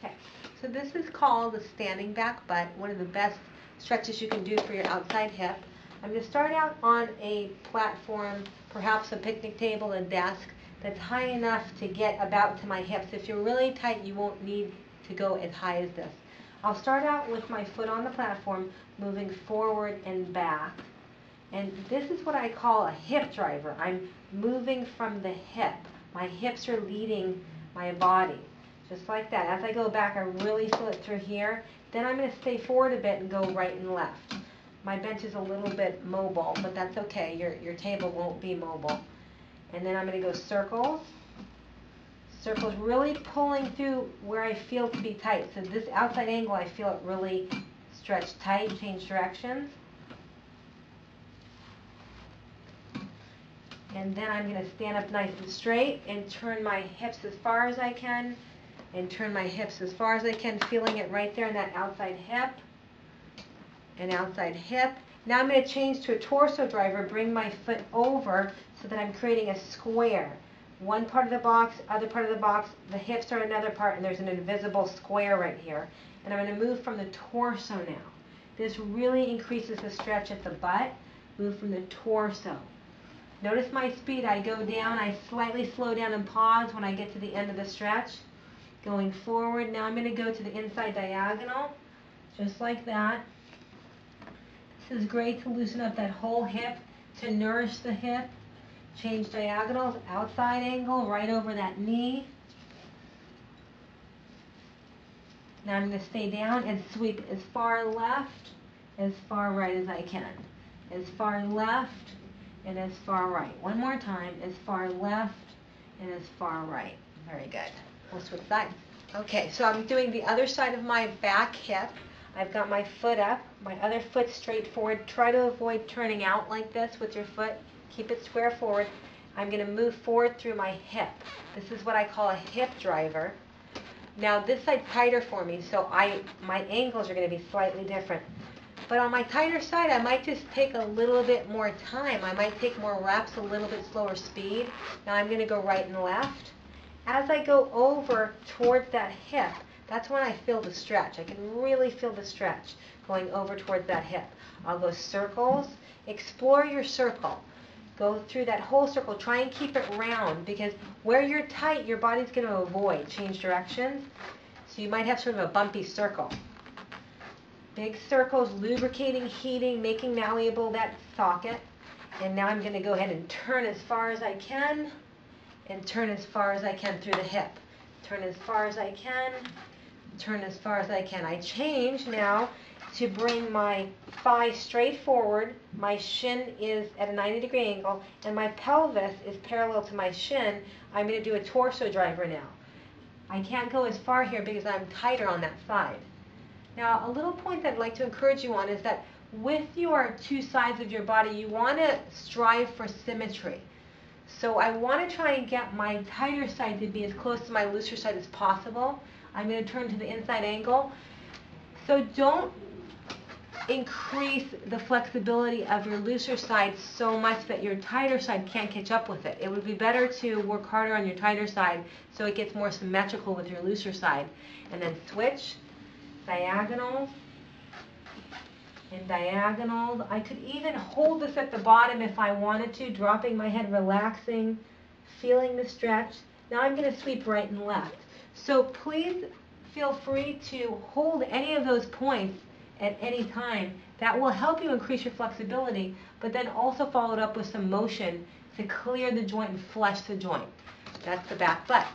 Okay, so this is called the standing back butt, one of the best stretches you can do for your outside hip. I'm going to start out on a platform, perhaps a picnic table, a desk, that's high enough to get about to my hips. If you're really tight, you won't need to go as high as this. I'll start out with my foot on the platform, moving forward and back. And this is what I call a hip driver. I'm moving from the hip. My hips are leading my body. Just like that. As I go back, I really feel it through here. Then I'm going to stay forward a bit and go right and left. My bench is a little bit mobile, but that's okay. Your table won't be mobile. And then I'm going to go circles. Circles, really pulling through where I feel to be tight. So this outside angle, I feel it really stretch tight, change directions. And then I'm going to stand up nice and straight and turn my hips as far as I can. And turn my hips as far as I can, feeling it right there in that outside hip. And outside hip. Now I'm going to change to a torso driver, bring my foot over so that I'm creating a square. One part of the box, other part of the box, the hips are another part, and there's an invisible square right here. And I'm going to move from the torso now. This really increases the stretch at the butt. Move from the torso. Notice my speed. I go down, I slightly slow down and pause when I get to the end of the stretch. Going forward, now I'm going to go to the inside diagonal, just like that. This is great to loosen up that whole hip, to nourish the hip. Change diagonals, outside angle, right over that knee. Now I'm going to stay down and sweep as far left, as far right as I can. As far left and as far right. One more time, as far left and as far right. Very good. We'll switch sides. Okay, so I'm doing the other side of my back hip. I've got my foot up, my other foot straight forward. Try to avoid turning out like this with your foot. Keep it square forward. I'm going to move forward through my hip. This is what I call a hip driver. Now this side's tighter for me, so my angles are going to be slightly different. But on my tighter side, I might just take a little bit more time. I might take more reps, a little bit slower speed. Now I'm going to go right and left. As I go over towards that hip, that's when I feel the stretch. I can really feel the stretch going over towards that hip. I'll go circles. Explore your circle. Go through that whole circle. Try and keep it round, because where you're tight, your body's going to avoid change directions. So you might have sort of a bumpy circle. Big circles, lubricating, heating, making malleable that socket. And now I'm going to go ahead and turn as far as I can. And turn as far as I can through the hip. Turn as far as I can. Turn as far as I can. I change now to bring my thigh straight forward. My shin is at a 90-degree angle, and my pelvis is parallel to my shin. I'm going to do a torso driver now. I can't go as far here because I'm tighter on that side. Now, a little point that I'd like to encourage you on is that with your two sides of your body, you want to strive for symmetry. So I want to try and get my tighter side to be as close to my looser side as possible. I'm going to turn to the inside angle. So don't increase the flexibility of your looser side so much that your tighter side can't catch up with it. It would be better to work harder on your tighter side so it gets more symmetrical with your looser side. And then switch, diagonals, and diagonals. I could even hold this at the bottom if I wanted to, dropping my head, relaxing, feeling the stretch. Now I'm going to sweep right and left. So please feel free to hold any of those points at any time. That will help you increase your flexibility, but then also follow it up with some motion to clear the joint and flesh the joint. That's the back butt.